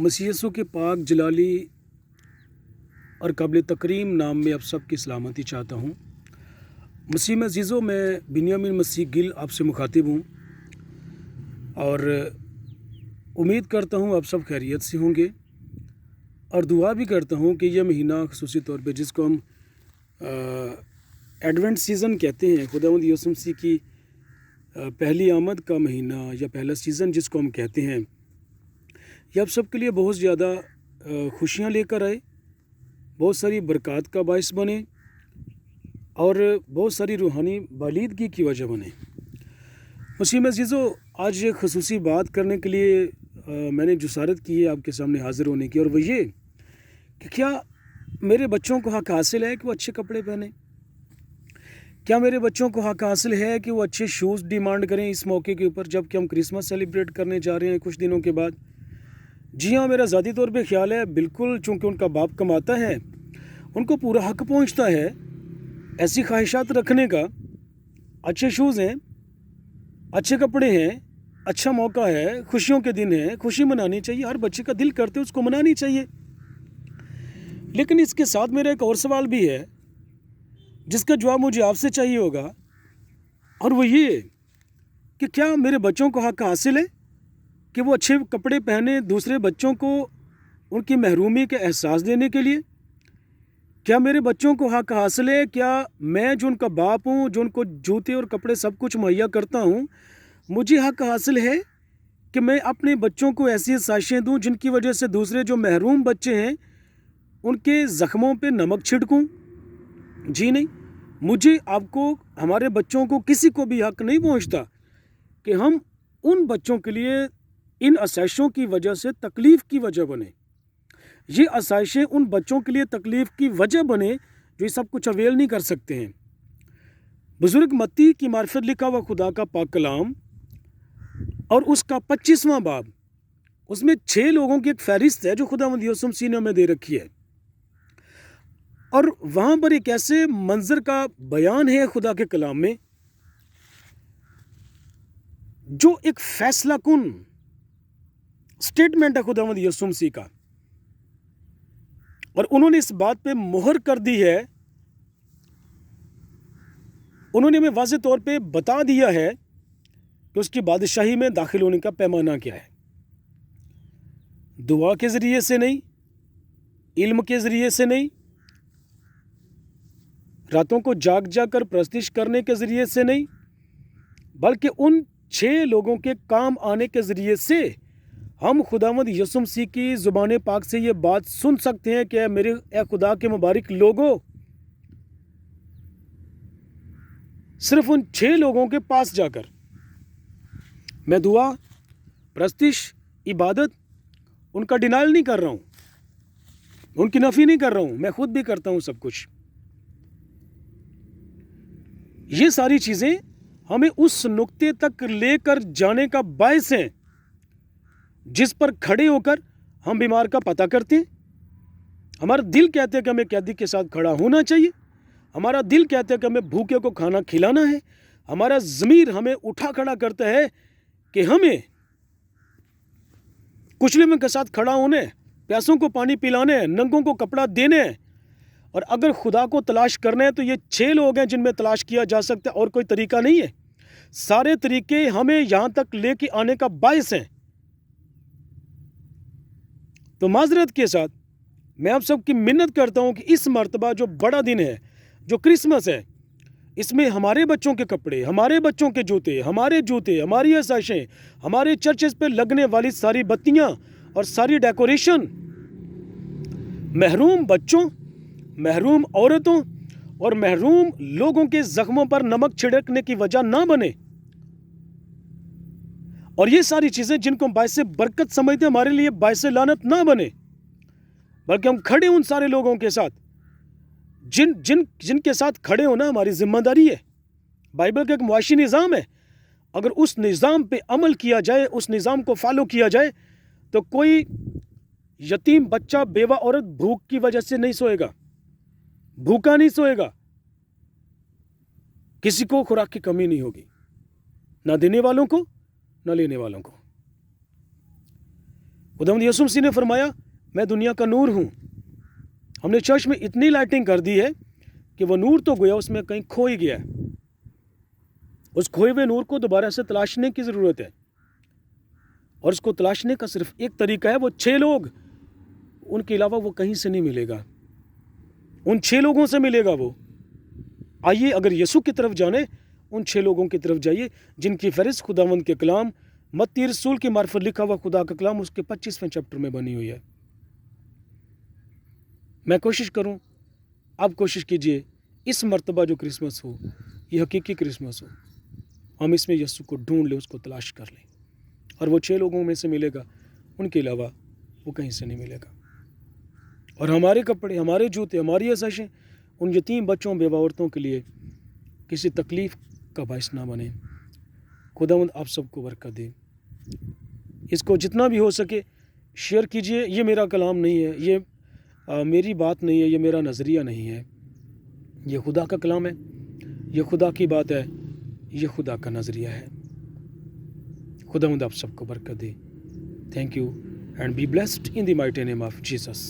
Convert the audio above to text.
मसीह के पाक जलाली और काबिल तकरीम नाम में आप सब की सलामती चाहता हूँ। मसीह में अज़ीज़ों, मैं बिन्यामिन मसीह गिल आपसे मुखातिब हूँ और उम्मीद करता हूँ आप सब खैरियत से होंगे और दुआ भी करता हूँ कि यह महीना ख़ुसूसी तौर पे जिसको हम एडवेंट सीज़न कहते हैं, खुदावंद यीशु मसीह की पहली आमद का महीना या पहला सीज़न जिसको हम कहते हैं, ये आप सबके लिए बहुत ज़्यादा खुशियाँ लेकर आए, बहुत सारी बरक़ात का बायस बने और बहुत सारी रूहानी बालिदगी की वजह बने। मसीह में अज़ीज़ों, आज एक ख़ुसूसी बात करने के लिए मैंने जुसारत की है आपके सामने हाज़िर होने की, और वो ये कि क्या मेरे बच्चों को हक़ हासिल है कि वो अच्छे कपड़े पहने? क्या मेरे बच्चों को हक़ हासिल है कि वो अच्छे शूज़ डिमांड करें इस मौके के ऊपर जबकि हम क्रिसमस सेलिब्रेट करने जा रहे हैं कुछ दिनों के बाद? जी हाँ, मेरा ज़ाती तौर पे ख्याल है बिल्कुल, चूँकि उनका बाप कमाता है, उनको पूरा हक़ पहुँचता है ऐसी ख्वाहिशात रखने का। अच्छे शूज़ हैं, अच्छे कपड़े हैं, अच्छा मौका है, खुशियों के दिन हैं, खुशी मनानी चाहिए, हर बच्चे का दिल करते उसको मनानी चाहिए। लेकिन इसके साथ मेरा एक और सवाल भी है जिसका जवाब मुझे आपसे चाहिए होगा, और वो ये कि क्या मेरे बच्चों को हक़ हासिल है कि वो अच्छे कपड़े पहने दूसरे बच्चों को उनकी महरूमी का एहसास देने के लिए? क्या मेरे बच्चों को हक़ हासिल है, क्या मैं जो उनका बाप हूँ, जो उनको जूते और कपड़े सब कुछ मुहैया करता हूँ, मुझे हक़ हासिल है कि मैं अपने बच्चों को ऐसी आसाइशें दूँ जिनकी वजह से दूसरे जो महरूम बच्चे हैं उनके ज़ख्मों पे नमक छिड़कूँ? जी नहीं, मुझे, आपको, हमारे बच्चों को, किसी को भी हक़ नहीं पहुँचता कि हम उन बच्चों के लिए इन आसाइशों की वजह से तकलीफ़ की वजह बने। ये आसाइशें उन बच्चों के लिए तकलीफ़ की वजह बने जो ये सब कुछ अवेल नहीं कर सकते हैं। बुज़ुर्ग मत्ती की मार्फत लिखा हुआ खुदा का पाक कलाम और उसका 25वां बाब, उसमें 6 लोगों की एक फ़हरिस्त है जो खुदावंद यीशु मसीह ने हमें दे रखी है, और वहाँ पर एक ऐसे मंज़र का बयान है खुदा के कलाम में जो एक फ़ैसला कुन स्टेटमेंट है खुदावंद यीशु मसीह का, और उन्होंने इस बात पे मोहर कर दी है, उन्होंने हमें वाज़ेह तौर पे बता दिया है कि उसकी बादशाही में दाखिल होने का पैमाना क्या है। दुआ के ज़रिए से नहीं, इल्म के ज़रिए से नहीं, रातों को जाग जाग कर प्रस्तिश करने के ज़रिए से नहीं, बल्कि उन 6 लोगों के काम आने के ज़रिए से हम खुदावंद यीशु मसीह की ज़ुबान पाक से ये बात सुन सकते हैं कि मेरे ए खुदा के मुबारक लोगों, सिर्फ उन 6 लोगों के पास जाकर मैं दुआ, प्रस्तिश, इबादत, उनका डिनाइल नहीं कर रहा हूँ, उनकी नफ़ी नहीं कर रहा हूँ, मैं खुद भी करता हूँ सब कुछ। ये सारी चीज़ें हमें उस नुक्ते तक लेकर जाने का बायस हैं जिस पर खड़े होकर हम बीमार का पता करते हैं। हमारा दिल कहते हैं कि हमें कैदी के साथ खड़ा होना चाहिए, हमारा दिल कहता है कि हमें भूखे को खाना खिलाना है, हमारा ज़मीर हमें उठा खड़ा करता है कि हमें कुचले के साथ खड़ा होने, प्यासों को पानी पिलाने, नंगों को कपड़ा देने, और अगर खुदा को तलाश करना है तो ये 6 लोग हैं जिनमें तलाश किया जा सकता है, और कोई तरीका नहीं है। सारे तरीके हमें यहाँ तक लेके आने का बायस हैं। तो माजरत के साथ मैं आप सबकी मिन्नत करता हूँ कि इस मर्तबा जो बड़ा दिन है, जो क्रिसमस है, इसमें हमारे बच्चों के कपड़े, हमारे बच्चों के जूते, हमारी आसाइशें, हमारे चर्चेस पे लगने वाली सारी बत्तियाँ और सारी डेकोरेशन महरूम बच्चों, महरूम औरतों और महरूम लोगों के ज़ख्मों पर नमक छिड़कने की वजह ना बने, और ये सारी चीज़ें जिनको बायस बरकत समझते हमारे लिए बायस लानत ना बने, बल्कि हम खड़े उन सारे लोगों के साथ जिनके साथ खड़े होना हमारी जिम्मेदारी है। बाइबल का एक मुआशी निज़ाम है, अगर उस निज़ाम पे अमल किया जाए, उस निज़ाम को फॉलो किया जाए, तो कोई यतीम बच्चा, बेवा औरत भूख की वजह से नहीं सोएगा, भूखा नहीं सोएगा, किसी को खुराक की कमी नहीं होगी, ना देने वालों को ना लेने वालों को। खुदावंद यीशु मसीह ने फरमाया मैं दुनिया का नूर हूँ। हमने चर्च में इतनी लाइटिंग कर दी है कि वो नूर तो गया, उसमें कहीं खो ही गया है। उस खोए हुए नूर को दोबारा से तलाशने की ज़रूरत है, और उसको तलाशने का सिर्फ एक तरीका है, वो 6 लोग, उनके अलावा वो कहीं से नहीं मिलेगा। उन 6 लोगों से मिलेगा वो। आइए अगर यीशु की तरफ जाने, उन 6 लोगों की तरफ जाइए जिनकी फहरिस्त खुदावंद के कलाम मत्ती रसूल की मार्फत लिखा हुआ खुदा का कलाम उसके 25वें चैप्टर में बनी हुई है। मैं कोशिश करूं, आप कोशिश कीजिए, इस मर्तबा जो क्रिसमस हो ये हकीकी क्रिसमस हो, हम इसमें यीशु को ढूंढ लें, उसको तलाश कर लें, और वो 6 लोगों में से मिलेगा, उनके अलावा वो कहीं से नहीं मिलेगा। और हमारे कपड़े, हमारे जूते, हमारी आशीषें उन यतीम बच्चों, बेवा औरतों के लिए किसी तकलीफ़ का बायस ना बने। खुदावंद आप सबको बरकत दे। इसको जितना भी हो सके शेयर कीजिए। ये मेरा कलाम नहीं है, ये मेरी बात नहीं है, ये मेरा नज़रिया नहीं है, ये खुदा का कलाम है, ये खुदा की बात है, ये खुदा का नज़रिया है। खुदावंद आप सबको बरकत दे। Thank you and be blessed in the mighty name of Jesus.